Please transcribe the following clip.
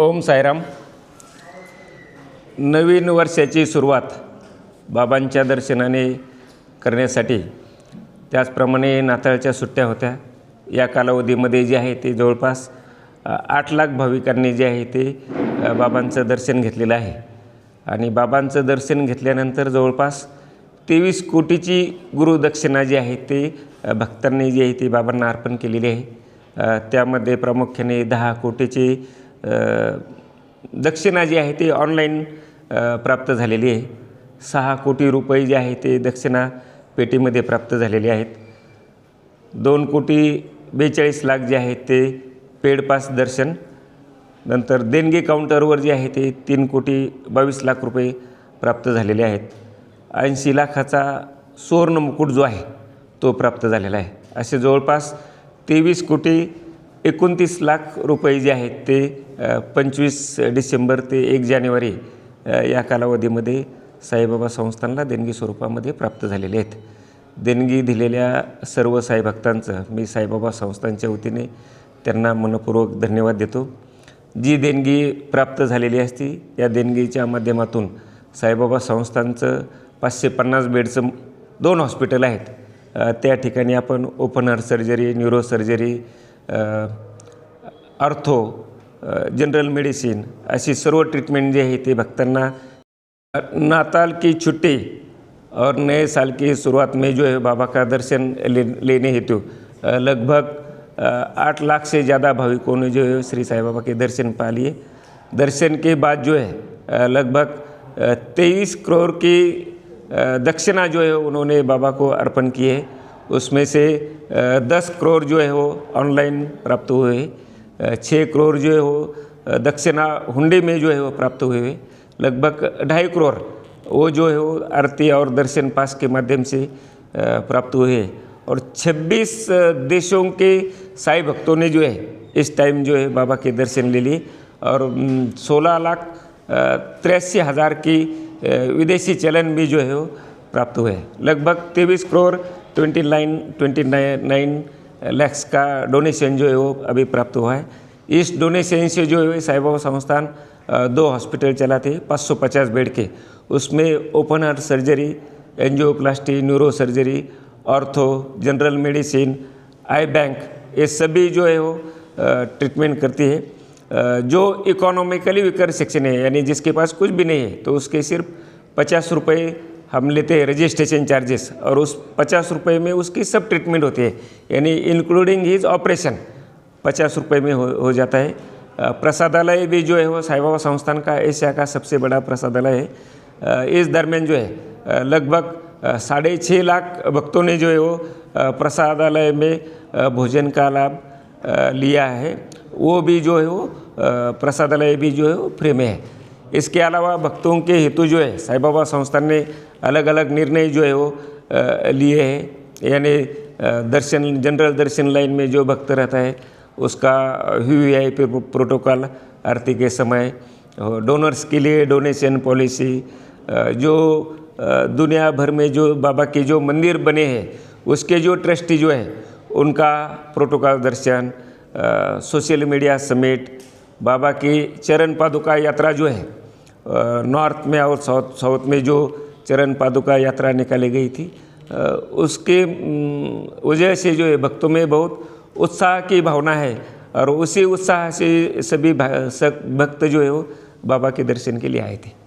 ओम साईराम। नवीन वर्षाची सुरुवात बाबांच्या दर्शनाने करण्यासाठी, त्याचप्रमाणे नाताळच्या सुट्ट्या होत्या, या कालावधीमध्ये जे आहे ते जवळपास 8 लाख भाविकांनी जे आहे ते बाबांचं दर्शन घेतलेलं आहे। आणि बाबांचं दर्शन घेतल्यानंतर जवळपास 23 कोटीची गुरुदक्षिणा जी आहे ते भक्तांनी जी आहे ती बाबांना अर्पण केलेली आहे। त्यामध्ये प्रामुख्याने 10 कोटीची दक्षिणा जी आहे ती ऑनलाईन प्राप्त झालेली आहे। 6 कोटी रुपये जे आहे ते दक्षिणा पेटीमध्ये प्राप्त झालेले आहेत। 2 कोटी 42 लाख जे आहेत ते पेड पास दर्शन, नंतर देणगी काउंटरवर जे आहे ते 3 कोटी 22 लाख रुपये प्राप्त झालेले आहेत। 80 लाखाचा सुवर्ण मुकुट जो आहे तो प्राप्त झालेला आहे। असे जवळपास 23 कोटी 29 लाख रुपये जे आहेत ते 25 डिसेंबर ते 1 जानेवारी या कालावधीमध्ये साईबाबा संस्थानला देणगी स्वरूपामध्ये प्राप्त झालेले आहेत। देणगी दिलेल्या सर्व साई भक्तांचं मी साईबाबा संस्थानच्या वतीने त्यांना मनपूर्वक धन्यवाद देतो। जी देणगी प्राप्त झालेली असती या देणगीच्या माध्यमातून साईबाबा संस्थानचं 550 बेडचं 2 हॉस्पिटल आहेत, त्या ठिकाणी आपण open heart surgery, neuro surgery, ortho, general medicine ऐसी सर्व ट्रीटमेंट जे है ते भक्तांना नाताल की छुट्टी और नए साल की शुरुआत में जो है बाबा का दर्शन लेने हेतु लगभग 8 लाख से ज़्यादा भाविकों ने जो है श्री साईं बाबा के दर्शन पा लिए। दर्शन के बाद जो है लगभग 23 करोड़ की दक्षिणा जो है उन्होंने बाबा को अर्पण की है। उसमें से 10 करोड़ जो है वो ऑनलाइन प्राप्त हुए, 6 करोड़ जो है वो दक्षिणा हुंडी में जो है वो प्राप्त हुए, लगभग 2.5 करोड़ वो जो है वो आरती और दर्शन पास के माध्यम से प्राप्त हुए। और 26 देशों के साई भक्तों ने जो है इस टाइम जो है बाबा के दर्शन ले लिए और 16,83,000 की विदेशी चलन भी जो है वो प्राप्त हुए। लगभग 23 करोड़ 29 लाख का डोनेशन जो है वो अभी प्राप्त हुआ है। इस डोनेशन से जो है साईं बाबा संस्थान 2 हॉस्पिटल चलाते हैं 550 बेड के, उसमें open heart surgery, angioplasty, neuro surgery, ortho, general medicine, eye bank, ये सभी जो है वो ट्रीटमेंट करती है। जो इकोनॉमिकली वीकर सेक्शन है यानी जिसके पास कुछ भी नहीं है तो उसके सिर्फ 50 रुपये हम लेते हैं रजिस्ट्रेशन चार्जेस, और उस 50 रुपये में उसकी सब ट्रीटमेंट होती है, यानी इंक्लूडिंग हिज ऑपरेशन 50 रुपये में हो जाता है। प्रसादालय भी जो है वो साईं बाबा संस्थान का एशिया का सबसे बड़ा प्रसादालय है। इस दरमियान जो है लगभग 6.5 लाख भक्तों ने जो है वो प्रसादालय में भोजन का लाभ लिया है। वो भी जो है वो प्रसादालय भी जो है वो फ्री में है। इसके अलावा भक्तों के हेतु जो है साईं बाबा संस्थान ने अलग अलग निर्णय जो है वो लिए हैं, यानी दर्शन जनरल दर्शन लाइन में जो भक्त रहता है उसका वीवीआईपी प्रोटोकॉल आरती के समय, डोनर्स के लिए डोनेशन पॉलिसी, जो दुनिया भर में जो बाबा के जो मंदिर बने हैं उसके जो ट्रस्टी जो है उनका प्रोटोकॉल दर्शन, सोशल मीडिया समेट, बाबा की चरण पादुका यात्रा जो है नॉर्थ में और साउथ में जो चरण पादुका यात्रा निकाली गई थी, उसके वजह से जो है भक्तों में बहुत उत्साह की भावना है और उसी उत्साह से सभी भक्त जो है वो बाबा के दर्शन के लिए आए थे।